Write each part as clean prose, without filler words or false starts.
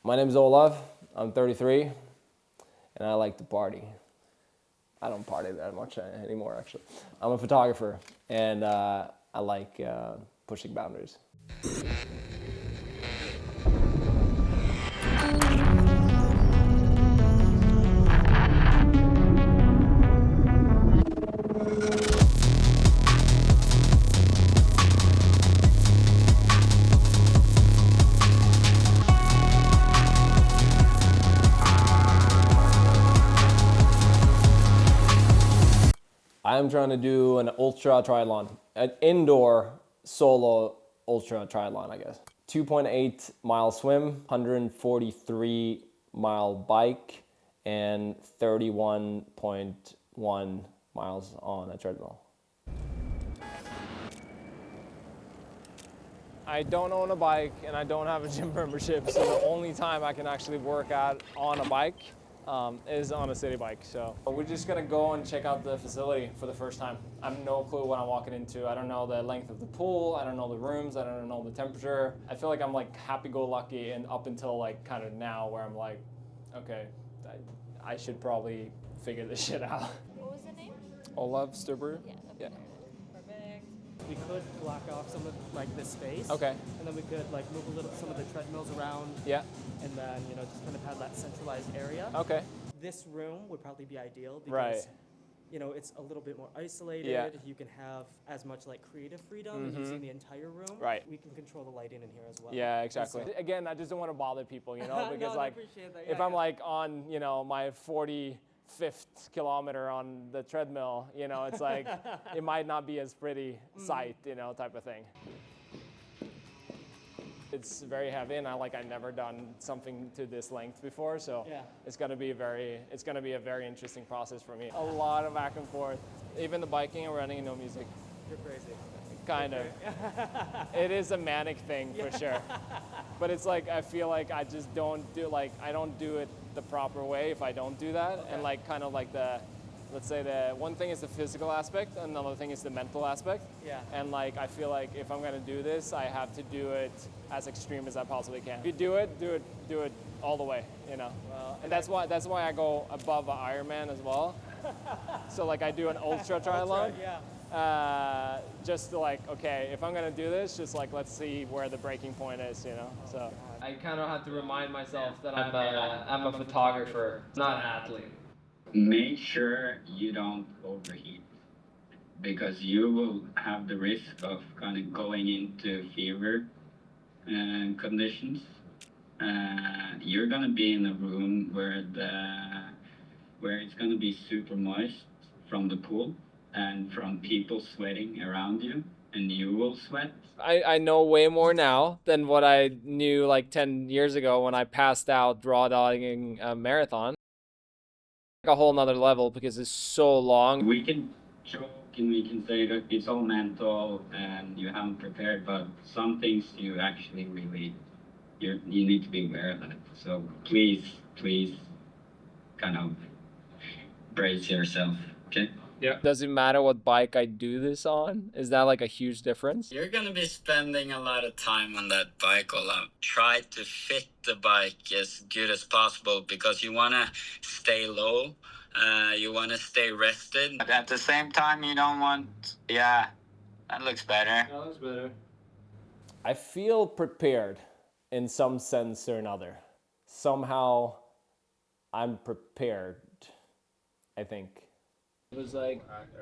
My name is Olav. I'm 33, and I like to party. I don't party that much anymore, actually. I'm a photographer, and I like pushing boundaries. I'm trying to do an ultra triathlon, an indoor solo ultra triathlon, I guess. 2.8 mile swim, 143 mile bike, and 31.1 miles on a treadmill. I don't own a bike and I don't have a gym membership, so the only time I can actually work out on a bike is on a city bike. So we're just gonna go and check out the facility for the first time. I have no clue what I'm walking into. I don't know the length of the pool. I don't know the rooms. I don't know the temperature. I feel like I'm like happy-go-lucky and up until like kind of now where I'm like, okay, I should probably figure this shit out. What was the name? Olav Stubber? Yeah. Perfect. We could block off some of like this space. Okay. And then we could like move a little some of the treadmills around. Yeah. And then just kind of have that centralized area. Okay. This room would probably be ideal because Right. it's a little bit more isolated. Yeah. You can have as much like creative freedom using the entire room. Right. We can control the lighting in here as well. Yeah, exactly. Again, I just don't want to bother people, because No, I like appreciate that. if Yeah, I'm yeah. like on, my 45th kilometer on the treadmill, it's like it might not be as pretty sight, type of thing. It's very heavy, and I've never done something to this length before, so Yeah. it's gonna be a very interesting process for me. A lot of back and forth, even the biking and running, no music. You're crazy. Kind of. It is a manic thing for sure. But it's like I feel like I just don't do I don't do it the proper way if I don't do that. Okay. And let's say the one thing is the physical aspect, and another thing is the mental aspect. Yeah. And I feel like if I'm gonna do this, I have to do it as extreme as I possibly can. If you do it all the way, Well, And that's why I go above an Ironman as well. So I do an ultra triathlon. Yeah. Just to okay, if I'm gonna do this, just let's see where the breaking point is, So I kind of have to remind myself that I'm a photographer, not an athlete. Make sure you don't overheat, because you will have the risk of kind of going into fever conditions. You're gonna be in a room where it's gonna be super moist from the pool and from people sweating around you, and you will sweat. I know way more now than what I knew 10 years ago when I passed out raw dogging a marathon. A whole nother level because it's so long. We can joke and we can say that it's all mental and you haven't prepared, but some things you actually really you need to be aware of that. So please kind of brace yourself, okay? Yeah. Does it matter what bike I do this on? Is that a huge difference? You're gonna be spending a lot of time on that bike, Olav. Try to fit the bike as good as possible because you wanna stay low, you wanna stay rested. But at the same time, you don't want, that looks better. That looks better. I feel prepared in some sense or another. Somehow I'm prepared, I think. It was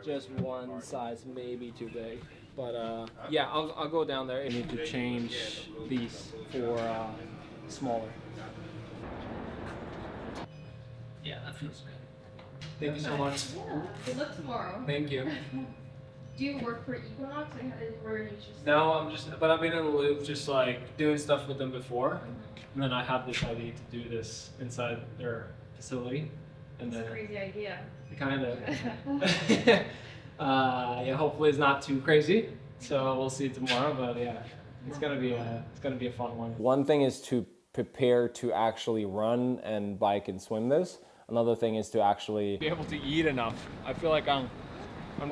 just one size, maybe too big. But I'll go down there. I need to change these for smaller. Yeah, that feels good. Thank you so much. Good luck tomorrow. Thank you. Do you work for Equinox or you just? No, but I've been in the loop just doing stuff with them before. And then I have this idea to do this inside their facility. And That's then a crazy idea. kind of hopefully it's not too crazy, so we'll see tomorrow, but it's gonna be a fun one. One thing is to prepare to actually run and bike and swim this. Another thing is to actually be able to eat enough. I feel like I'm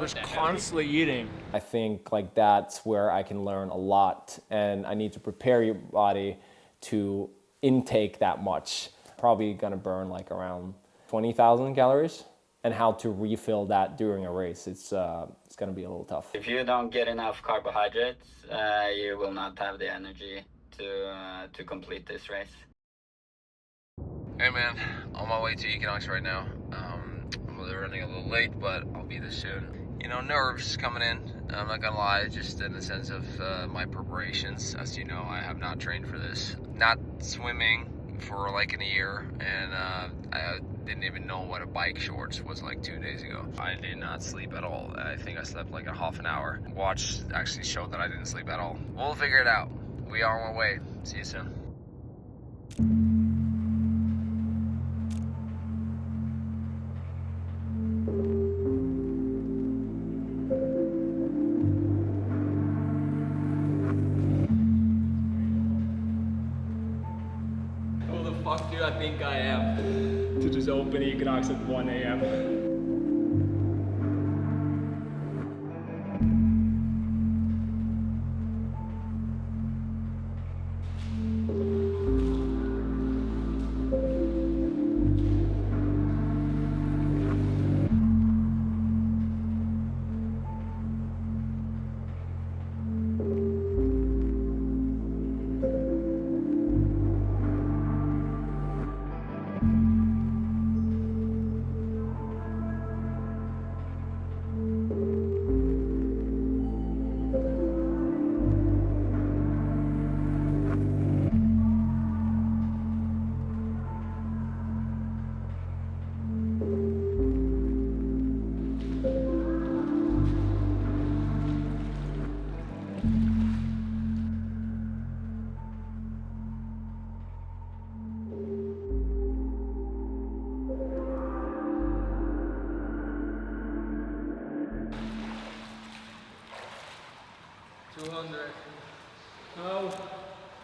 just constantly eating. I think that's where I can learn a lot, and I need to prepare your body to intake that much. Probably gonna burn like around 20,000 calories. And how to refill that during a race, it's gonna be a little tough. If you don't get enough carbohydrates, you will not have the energy to complete this race. Hey man, on my way to Equinox right now. I'm running a little late, but I'll be there soon. You know, nerves coming in, I'm not gonna lie, just in the sense of my preparations. As you know, I have not trained for this. Not swimming for like in a year, and I didn't even know what a bike shorts was like 2 days ago. I did not sleep at all. I think I slept like a half an hour. Watch actually showed that I didn't sleep at all. We'll figure it out. We are on our way. See you soon. Who the fuck do I think I am to just open Equinox at 1 a.m.? Oh,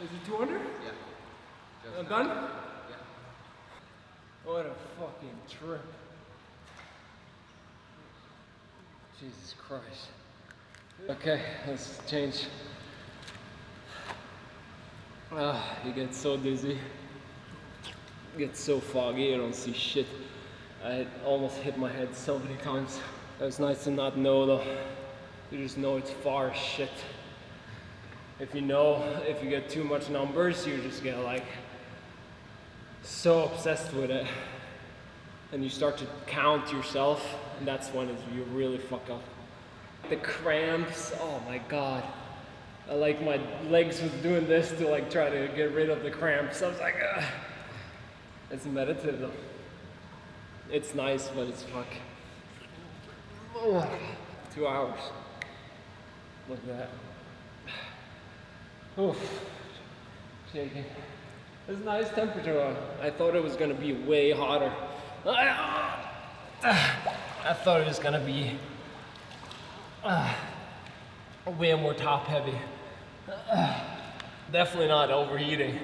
is it 200? Yeah. A gun? Yeah. What a fucking trip. Jesus Christ. Okay, let's change. You get so dizzy. You get so foggy, you don't see shit. I almost hit my head so many times. It's nice to not know though. You just know it's far as shit. If you get too much numbers, you just get like so obsessed with it. And you start to count yourself, and that's when you really fuck up. The cramps, oh my god. My legs was doing this to like try to get rid of the cramps. I was like, ugh. It's meditative though. It's nice, but it's fuck. Oh, 2 hours. Look at that. Oof. Shaking. It's a nice temperature on. I thought it was gonna be way hotter. I thought it was gonna be way more top heavy. Definitely not overheating.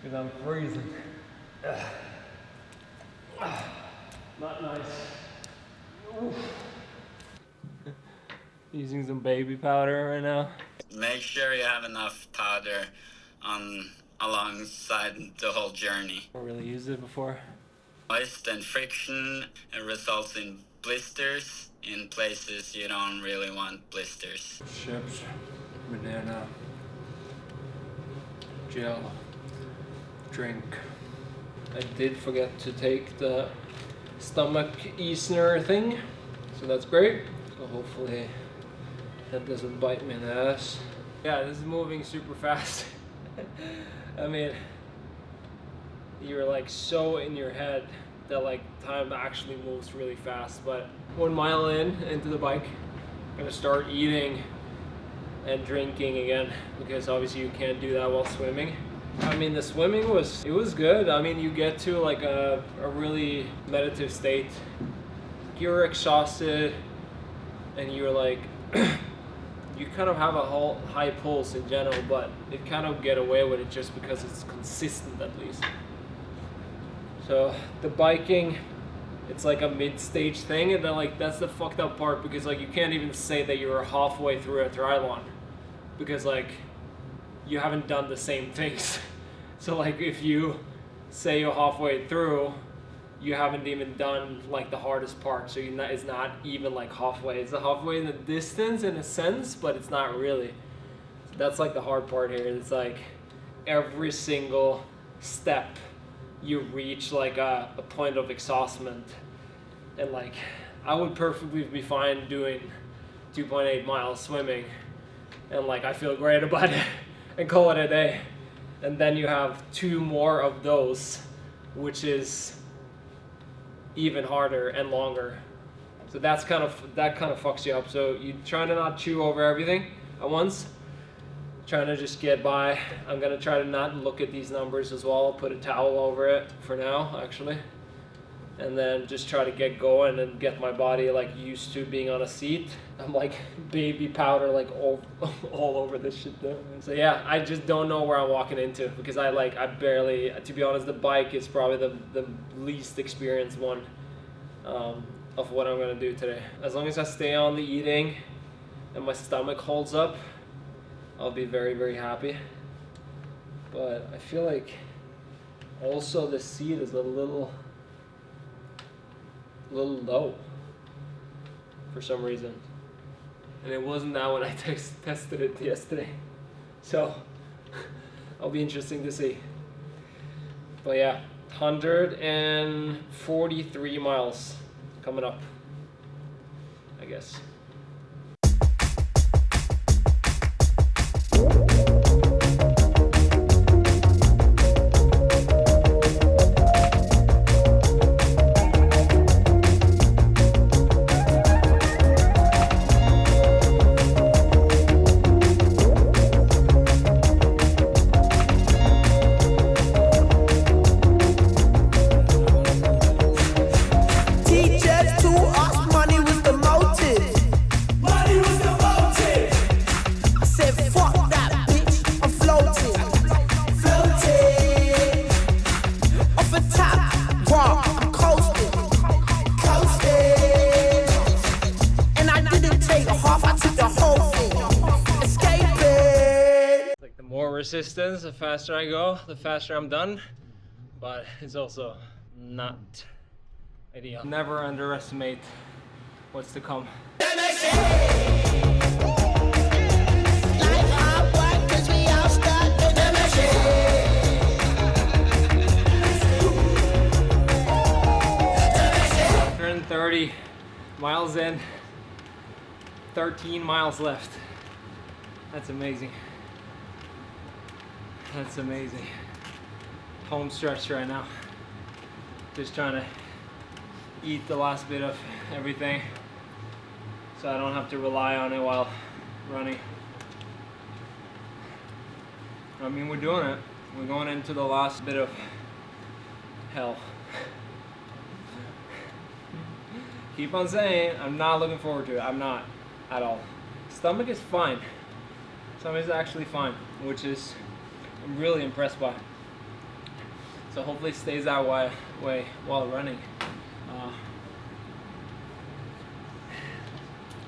Because I'm freezing. Not nice. Oof. Using some baby powder right now. Make sure you have enough powder alongside the whole journey. I really used it before. Moist and friction results in blisters in places you don't really want blisters. Chips, banana, gel, drink. I did forget to take the stomach easener thing, so that's great. So hopefully that doesn't bite me in the ass. Yeah, this is moving super fast. I mean, you're like so in your head that like time actually moves really fast. But 1 mile into the bike, I'm gonna start eating and drinking again, because obviously you can't do that while swimming. I mean, the swimming was good. I mean, you get to like a really meditative state. You're exhausted and you're like, you kind of have a whole high pulse in general, but it kind of get away with it just because it's consistent at least. So the biking, it's like a mid-stage thing, and then like that's the fucked up part, because like you can't even say that you're halfway through a triathlon, because like you haven't done the same things. So like if you say you're halfway through, you haven't even done like the hardest part. So it's not even like halfway. It's a halfway in the distance in a sense, but it's not really. So that's like the hard part here. It's like every single step you reach like a point of exhaustment. And like I would perfectly be fine doing 2.8 miles swimming and like I feel great about it and call it a day. And then you have 2 more of those, which is even harder and longer. So that kind of fucks you up. So you try to not chew over everything at once, trying to just get by. I'm gonna try to not look at these numbers as well. I'll put a towel over it for now actually, and then just try to get going and get my body like used to being on a seat. I'm like baby powder like all over this shit though. So yeah, I just don't know where I'm walking into because I barely, to be honest, the bike is probably the least experienced one of what I'm gonna do today. As long as I stay on the eating and my stomach holds up, I'll be very, very happy. But I feel like also the seat is a little low for some reason, and it wasn't that when I tested it yesterday, so it'll be interesting to see. But yeah, 143 miles coming up, I guess. Resistance, the faster I go, the faster I'm done, but it's also not ideal. Never underestimate what's to come. 130 miles in, 13 miles left. That's amazing. That's amazing. Home stretch right now. Just trying to eat the last bit of everything so I don't have to rely on it while running. I mean, we're doing it. We're going into the last bit of hell. Keep on saying, I'm not looking forward to it. I'm not at all. Stomach is fine. Stomach is actually fine, which is I'm really impressed by. So hopefully it stays that way while running.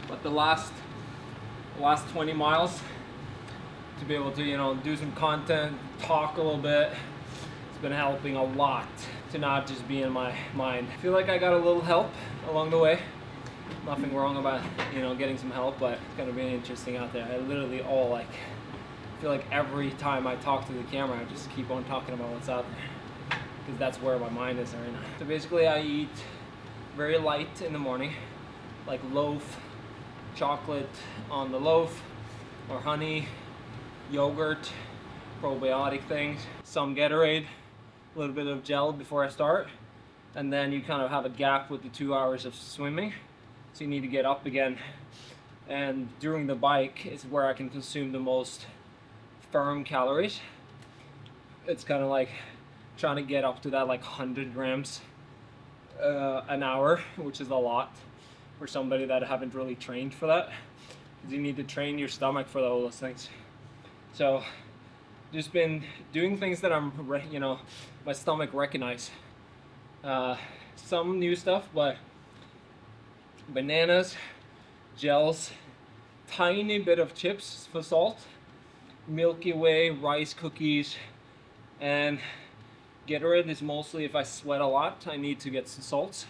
But the last 20 miles, to be able to, you know, do some content, talk a little bit, it's been helping a lot to not just be in my mind. I feel like I got a little help along the way. Nothing wrong about, you know, getting some help, but it's gonna be interesting out there. I literally I feel like every time I talk to the camera, I just keep on talking about what's out there because that's where my mind is right now. So basically I eat very light in the morning, like loaf, chocolate on the loaf, or honey, yogurt, probiotic things, some Gatorade, a little bit of gel before I start, and then you kind of have a gap with the 2 hours of swimming, so you need to get up again. And during the bike is where I can consume the most firm calories. It's kind of like trying to get up to that like 100 grams an hour, which is a lot for somebody that haven't really trained for that. You need to train your stomach for all those things. So just been doing things that I'm, you know, my stomach recognize. Some new stuff, but bananas, gels, tiny bit of chips for salt, Milky Way, rice cookies, And Gatorade is mostly if I sweat a lot, I need to get some salts.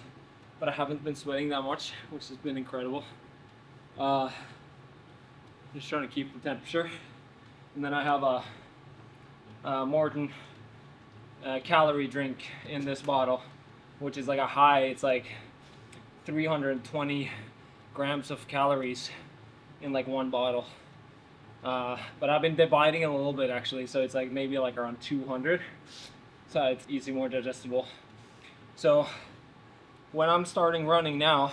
But I haven't been sweating that much, which has been incredible. Just trying to keep the temperature. And then I have a Morton calorie drink in this bottle, which is like a high, it's like 320 grams of calories in like one bottle. But I've been dividing it a little bit actually, so it's like maybe like around 200. So it's easy, more digestible. So when I'm starting running now,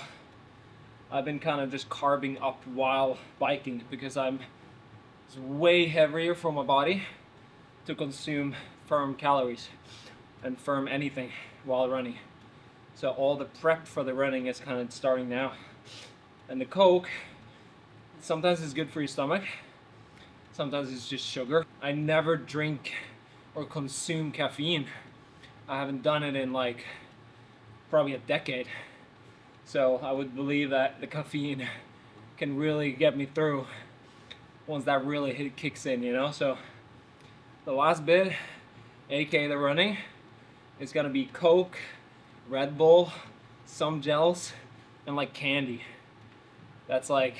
I've been kind of just carving up while biking because it's way heavier for my body to consume firm calories and firm anything while running. So all the prep for the running is kind of starting now. And the Coke, sometimes it's good for your stomach, sometimes it's just sugar. I never drink or consume caffeine. I haven't done it in like probably a decade. So I would believe that the caffeine can really get me through once that really kicks in, you know? So the last bit, aka the running, is gonna be Coke, Red Bull, some gels, and like candy. That's like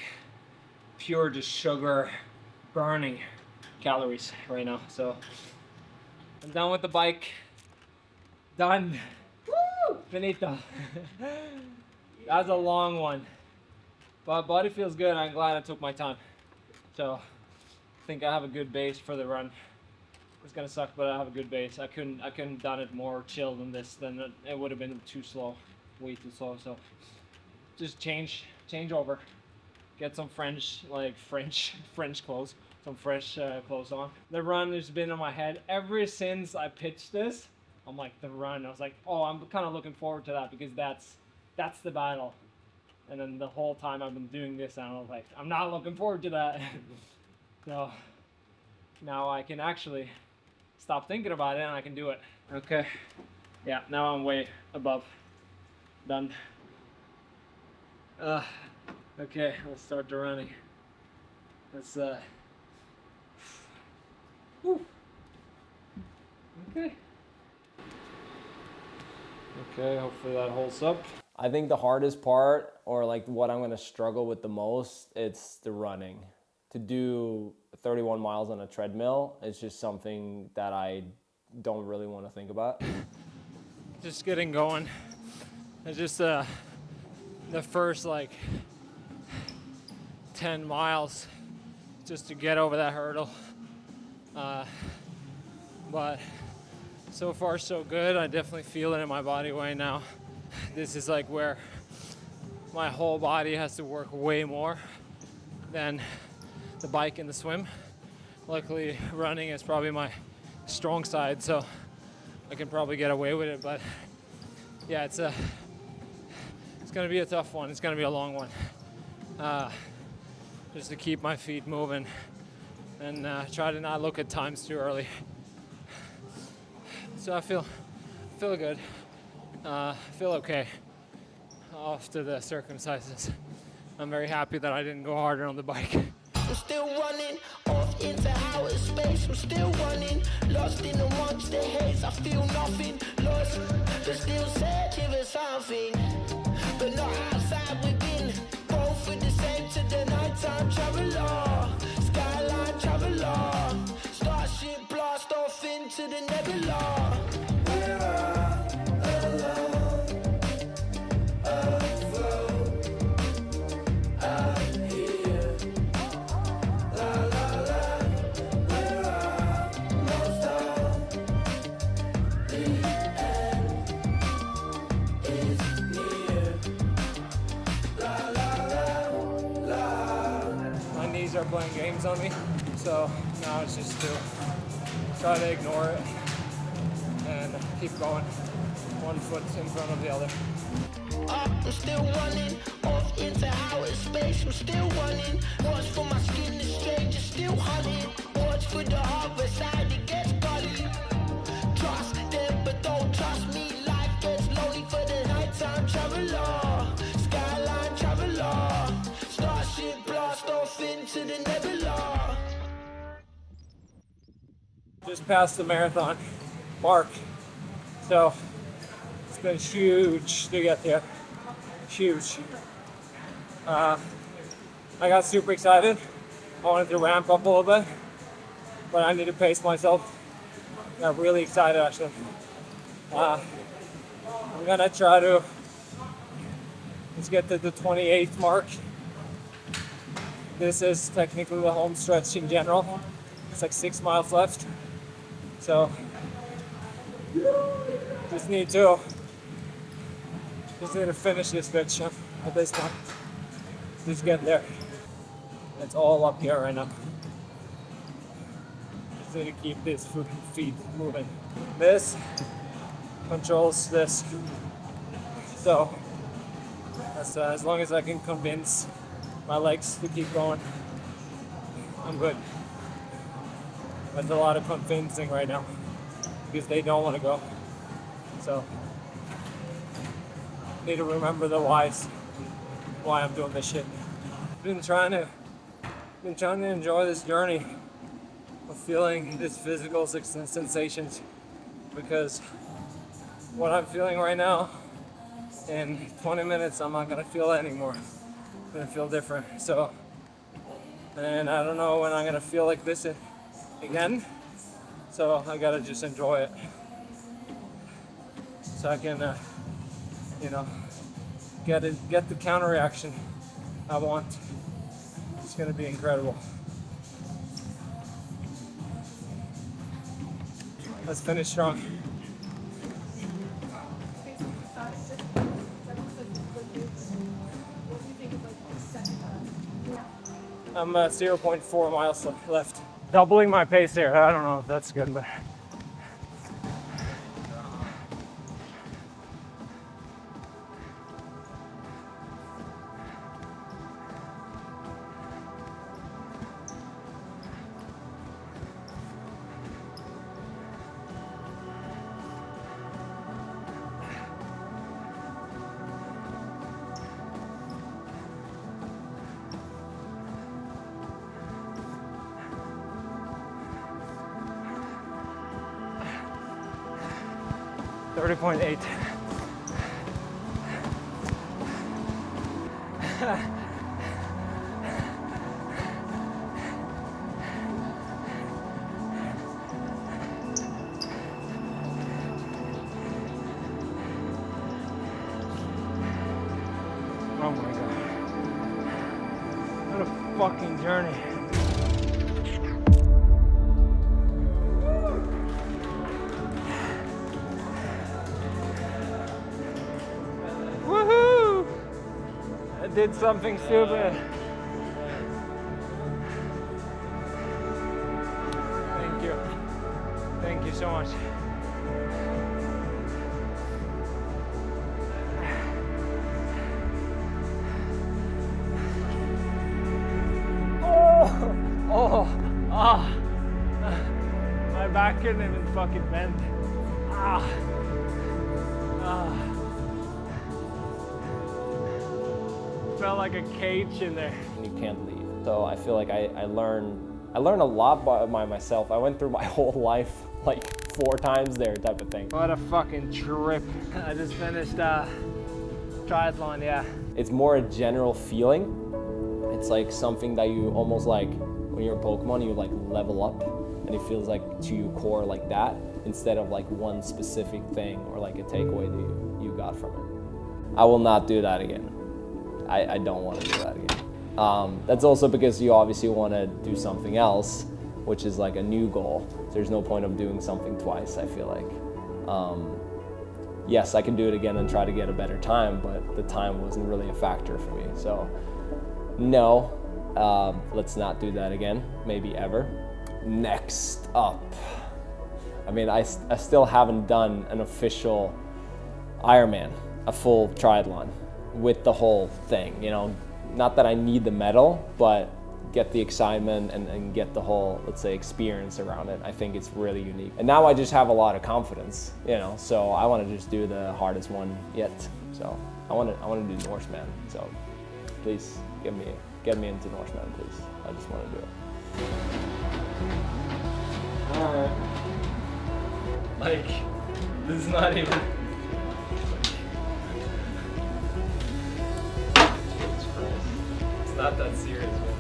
pure just sugar burning calories right now. So I'm done with the bike. Done. Woo! Finito. That's a long one. But body feels good and I'm glad I took my time. So I think I have a good base for the run. It's gonna suck, but I have a good base. I couldn't done it more chill than this. Then it would have been too slow, way too slow. So just change over, get some French clothes, some fresh clothes on. The run has been in my head ever since I pitched this. I'm like the run. I was like, oh, I'm kind of looking forward to that because that's the battle. And then the whole time I've been doing this, and I was like, I'm not looking forward to that. So now I can actually stop thinking about it and I can do it. Okay. Yeah, now I'm way above. Done. Okay, let's start the running. Let's whew. Okay. Okay, hopefully that holds up. I think the hardest part, or like what I'm gonna struggle with the most, it's the running. To do 31 miles on a treadmill, it's just something that I don't really want to think about. Just getting going. It's just the first like 10 miles just to get over that hurdle. But so far so good. I definitely feel it in my body right now. This is like where my whole body has to work way more than the bike and the swim. Luckily, running is probably my strong side, so I can probably get away with it. But yeah, it's gonna be a tough one. It's gonna be a long one. Just to keep my feet moving and try to not look at times too early. So I feel good. Feel okay after the circumstances. I'm very happy that I didn't go harder on the bike. I'm still running off into outer space. I'm still running, lost in amongst the haze. I feel nothing, lost, but still searching for something. But not outside within. Both with the same to the nighttime traveler, skyline traveler. Starship blast off into the nebula. Are playing games on me, so now it's just to try to ignore it and keep going, one foot in front of the other. I'm still running off into outer space. I'm still running. Watch for my skin, the stranger still hunting. Watch for the other side, it gets gully. Trust them, but don't trust me. Life gets lonely for the nighttime traveler, skyline traveler. Starship blast off into the nebula. Just passed the marathon. mark. So it's been huge to get there. Huge. I got super excited. I wanted to ramp up a little bit, but I need to pace myself. I'm really excited actually. I'm gonna try to let's get to the 28th mark. This is technically the home stretch in general. It's like 6 miles left. So just need to finish this bitch at this point. Just get there. It's all up here right now. Just need to keep these feet moving. This controls this. So as long as I can convince my legs to keep going, I'm good. There's a lot of convincing right now because they don't want to go. So need to remember the whys, why I'm doing this shit. Been trying to enjoy this journey of feeling these physical sensations, because what I'm feeling right now, in 20 minutes I'm not gonna feel it anymore. I'm gonna feel different. So, and I don't know when I'm gonna feel like this again. So I gotta just enjoy it, so I can, get the counter reaction I want. It's gonna be incredible. Let's finish strong. I'm 0.4 miles left. Doubling my pace here. I don't know if that's good, but. .8. Oh my god. What a fucking journey. Did something stupid. Thank you. Thank you so much. My back couldn't even fucking bend. Felt like a cage in there. You can't leave. So I feel like I learned a lot by myself. I went through my whole life like 4 times there type of thing. What a fucking trip. I just finished triathlon, yeah. It's more a general feeling. It's like something that you almost like when you're a Pokemon, you like level up, and it feels like to your core like that, instead of like one specific thing or like a takeaway that you got from it. I will not do that again. I don't want to do that again. That's also because you obviously want to do something else, which is like a new goal. There's no point of doing something twice, I feel like. Yes, I can do it again and try to get a better time, but the time wasn't really a factor for me. So no, let's not do that again, maybe ever. Next up, I mean, I still haven't done an official Ironman, a full triathlon with the whole thing, you know. Not that I need the medal, but get the excitement and get the whole, let's say, experience around it. I think it's really unique. And now I just have a lot of confidence, you know, so I want to just do the hardest one yet. So I want to do Norseman. So please get me into Norseman, please. I just want to do it. All right. Like, this is not even. Jesus Christ. It's not that serious, man.